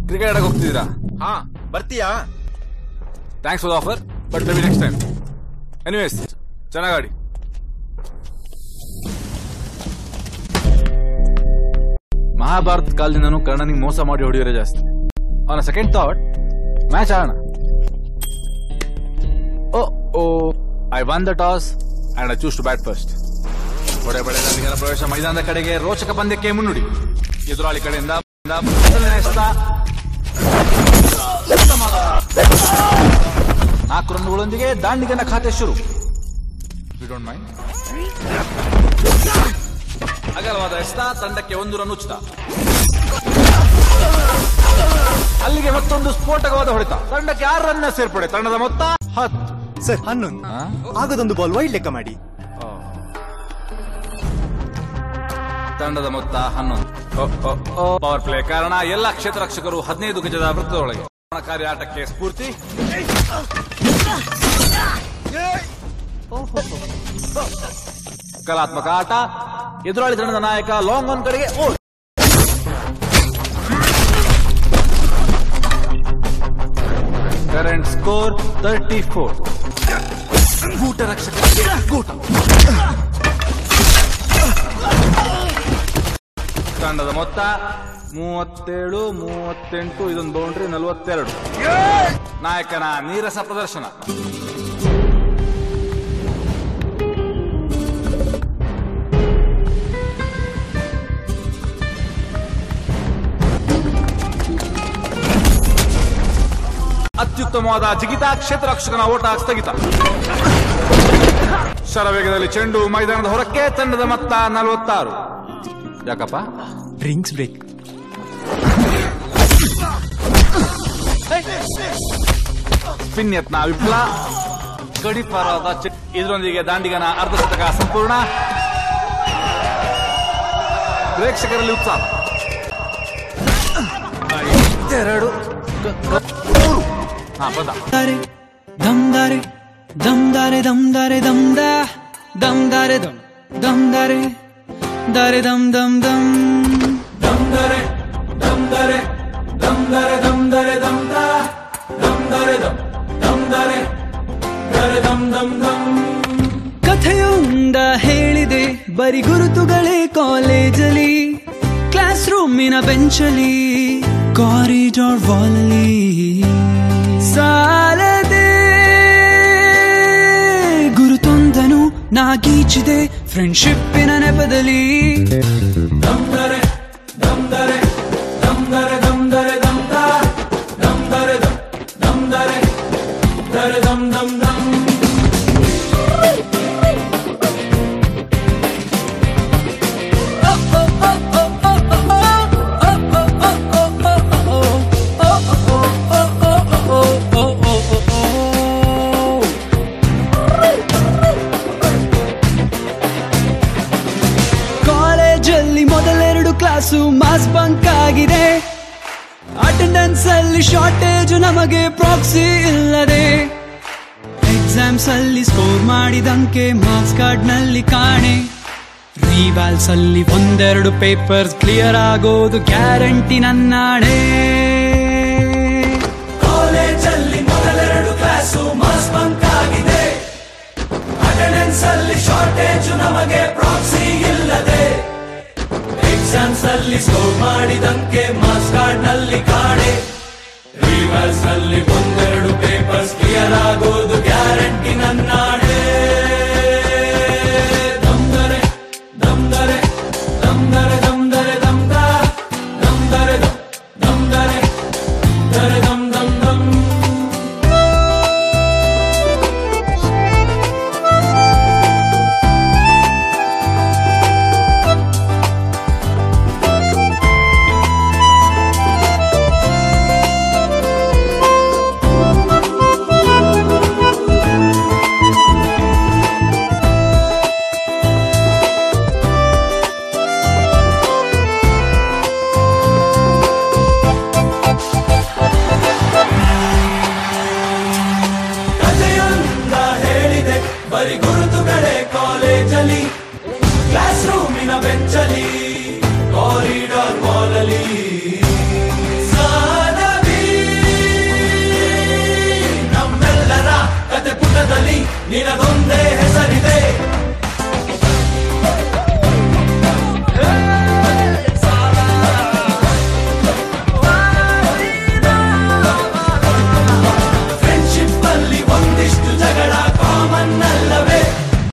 Cricket ಆಡಕ್ಕೆ ಹೋಗ್ತಿದ್ದೀರಾ? ಹಾ, ಬರ್ತೀಯಾ? Thanks for the offer, but maybe next time. Anyways, ಚೆನ್ನಾಗಿ ಮಹಾಭಾರತ ಕಾಲದಿಂದನೂ ಕರ್ಣನಿಗೆ ಮೋಸ ಮಾಡಿ ಹೊಡೆಯೋರೇ ಜಾಸ್ತಿ. ಅವನ ಸೆಕೆಂಡ್ ಥಾಟ್, ಮ್ಯಾಚ್ ಆಡೋಣ. Oh I won the toss and I choose to bat first. ಹೊಡೆ ಬಡೆಗಳ ಪ್ರವೇಶ ಮೈದಾನದ ಕಡೆಗೆ ರೋಚಕ ಪಂದ್ಯಕ್ಕೆ ಮುನ್ನುಡಿ. ಎದುರಾಳಿ ಕಡೆಯಿಂದ 4 ರನ್ಗಳೊಂದಿಗೆ ದಾಂಡಿಗನ ಖಾತೆ ಶುರು. You don't mind. ಅಗಲವಾದ ಎಸ್ತ, ತಂಡಕ್ಕೆ 1 ರನ್ ಉಚಿತ. ಅಲ್ಲಿಗೆ ಮತ್ತೊಂದು ಸ್ಫೋಟಕವಾದ ಹೊಡೆತ, ತಂಡಕ್ಕೆ 6 ರನ್ ಸೇರ್ಪಡೆ. ತಂಡದ ಮೊತ್ತ 10. ಸರ್ 11. ಆಗದೊಂದು ಬಾಲ್ ವೈಡ್ ಲೆಕ್ಕ ಮಾಡಿ. ತಂಡದ ಮೊತ್ತ 11. ಪವರ್ ಪ್ಲೇ ಕಾರಣ ಎಲ್ಲ ಕ್ಷೇತ್ರ ರಕ್ಷಕರು 15 ಗಜದ ವೃತ್ತದೊಳಗೆ. ಕಾರ್ಯ ಆಟಕ್ಕೆ ಸ್ಫೂರ್ತಿ. ಕಲಾತ್ಮಕ ಆಟ. ಎದುರಾಳಿ ತಂಡದ ನಾಯಕ ಲಾಂಗ್ ಆನ್ ಕಡೆಗೆ ಕರೆಂಟ್ ಸ್ಕೋರ್ 34. ಗೂಟ ರಕ್ಷಕರಿಗೆ ಗೂಟ. ತಂಡದ ಮೊತ್ತ 37, 38. ಇದೊಂದು ಬೌಂಡ್ರಿ 42. ನಾಯಕನ ನೀರಸ ಪ್ರದರ್ಶನ. ಅತ್ಯುತ್ತಮವಾದ ಜಿಗಿತ. ಕ್ಷೇತ್ರ ರಕ್ಷಕನ ಓಟ ಸ್ಥಗಿತ. ಶರವೇಗದಲ್ಲಿ ಚೆಂಡು ಮೈದಾನದ ಹೊರಕ್ಕೆ. ತಂಡದ ಮೊತ್ತ 46. ಯಾಕಪ್ಪ? Drinks break. ಸ್ಪಿನ್ ಯತ್ನ ವಿಫಲ. ಗಡಿಪಾರಾದ ಇದರೊಂದಿಗೆ ದಾಂಡಿಗನ ಅರ್ಧಶತಕ ಸಂಪೂರ್ಣ. ಪ್ರೇಕ್ಷಕರಲ್ಲಿ ಉತ್ಸಾಹ. 2 ಪದ. ದಮ್ದಾರೆ ದಮ್ದಾರೆ ದಮ್ದಾರೆ ದಮ್ದಾ ದಮ್ದಾರೆ ದಮ್ ದಮ್ದಾರೆ ದಾರೆ ದಮ್ ದಮ್ ದಮ್ ದಮ್ದಾರೆ ದಮ್ದಾರೆ ದಮ್ದಾರೆ ದಮ್ದಾರೆ ದಮ್ದಾ ದಮ್ದಾರೆ ದಮ್ ದಮ್ದಾರೆ ದಾರೆ ದಮ್ ದಮ್ ದಮ್. ಕಥೆಯೊಂದ ಹೇಳಿದೆ ಬರಿ ಗುರುತುಗಳೇ ಕಾಲೇಜಲ್ಲಿ, ಕ್ಲಾಸ್ ರೂಮಿನ ಬೆಂಚಲ್ಲಿ, ಕಾರಿಡಾರ್ ವಾಲಲ್ಲಿ ಸಾಲದೆ ಗುರುತೊಂದನು ನಾಗೀಚಿದೆ ಫ್ರೆಂಡ್ಶಿಪ್ಪಿನ ನೆಪದಲ್ಲಿ. ದಮ್ದರೆ ದಮ್ದರೆ ದಮ್ದರೆ ದಮ್ದರೆ ದಮ್ದಾ ದಮ್ದರೆ ದಮ್ ದಮ್ದರೆ ದರೆ ದಮ್ ದಮ್ ದಮ್. ಮಾಸ್ ಬಂಕ್ ಆಗಿದೆ. ಅಟೆಂಡೆನ್ಸ್ ಅಲ್ಲಿ ಶಾರ್ಟೇಜ್, ನಮಗೆ ಪ್ರಾಕ್ಸಿ ಇಲ್ಲದೆ. ಎಕ್ಸಾಮ್ಸ್ ಅಲ್ಲಿ ಸ್ಕೋರ್ ಮಾಡಿದಂಕೆ ಮಾರ್ಕ್ಸ್ ಕಾರ್ಡ್ ನಲ್ಲಿ ಕಾಣೆ. ರಿವ್ಯಾಲ್ಸ್ ಅಲ್ಲಿ 1-2 ಪೇಪರ್ಸ್ ಕ್ಲಿಯರ್ ಆಗೋದು ಗ್ಯಾರಂಟಿ ನನ್ನಾಣೆ. ಕಾಲೇಜಲ್ಲಿ ಮೊದಲೆರಡು ಕ್ಲಾಸು ಮಾಸ್ ಬಂಕ್ ಆಗಿದೆ. ಅಟೆಂಡೆನ್ಸ್ ಅಲ್ಲಿ ಶಾರ್ಟೇಜ್, ನಮಗೆ ಪ್ರಾಕ್ಸಿ ಇಲ್ಲದೆ. ಎಕ್ಸಾಮ್ಸ್ ಅಲ್ಲಿ ಸ್ಕೋರ್ ಮಾಡಿದಂಕೆ ಮಾರ್ಕ್ಸ್ ಕಾರ್ಡ್ ನಲ್ಲಿ ಕಾಣೆ. ರಿವ್ಯಾಲ್ಸ್ ನಲ್ಲಿ 1-2 ಪೇಪರ್ಸ್ ಕ್ಲಿಯರ್ ಆಗೋದು ಗ್ಯಾರಂಟಿ ನನ್ನಾಣೆ. ದಮ್ದರೆ ದಮ್ದರೆ ದಮ್ದರೆ ದಮ್ದರೆ ದಮ್ದಾ ದಮ್ದರೆ ದಮ್ ದಮ್ದರೆ ದರೆ ದಮ್ ದಮ್ ದಮ್. ಬರಿ ಗುರುತುಗಳೇ ಕಾಲೇಜಲ್ಲಿ, ಕ್ಲಾಸ್ ರೂಮಿನ ಬೆಂಚಲ್ಲಿ, ಕಾರಿಡಾರ್ ವಾಲಲ್ಲಿ. ಸಾನವಿ ನಮ್ಮೆಲ್ಲರ ಕತೆ ಪುಟದಲ್ಲಿ ನಿನದೊಂದೇ